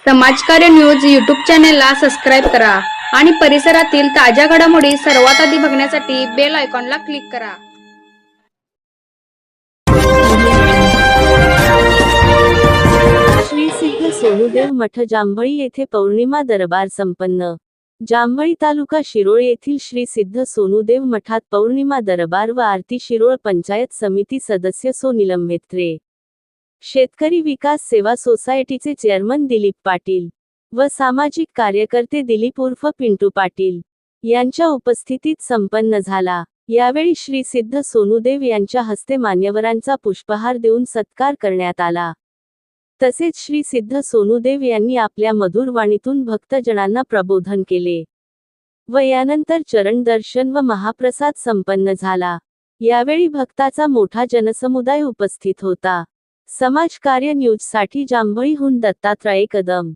समाजकार्य news YouTube चॅनेलला subscribe करा आणि परिसरातील ताज्या घडामोडी सर्वात आधी बघण्यासाठी बेल आयकॉनला क्लिक करा। श्री सिद्ध सोनुदेव मठ जांभळी येथे पौर्णिमा दरबार संपन्न। जांभळी तालुका शिरोळ येथील श्री सिद्ध सोनुदेव मठात पौर्णिमा दरबार व आरती शिरोळ पंचायत समिती सदस्य सो नीलम म्हेत्रे, शेतकरी विकास सेवा सोसायटीचे चेअरमन दिलीप पाटील व सामाजिक कार्यकर्ते दिलीप उर्फ पिंटू पाटील यांच्या उपस्थितीत संपन्न झाला। यावेळी श्री सिद्ध सोनुदेव यांच्या हस्ते मान्यवरांचा पुष्पहार देऊन सत्कार करण्यात आला। तसेच श्री सिद्ध सोनुदेव यांनी आपल्या मधुर वाणीतून भक्तजनांना प्रबोधन केले व यानंतर चरण दर्शन व महाप्रसाद संपन्न झाला। यावेळी भक्ताचा मोठा जनसमुदाय उपस्थित होता। समाजकार्य न्यूजसाठी जांभळीहून दत्तात्रय कदम।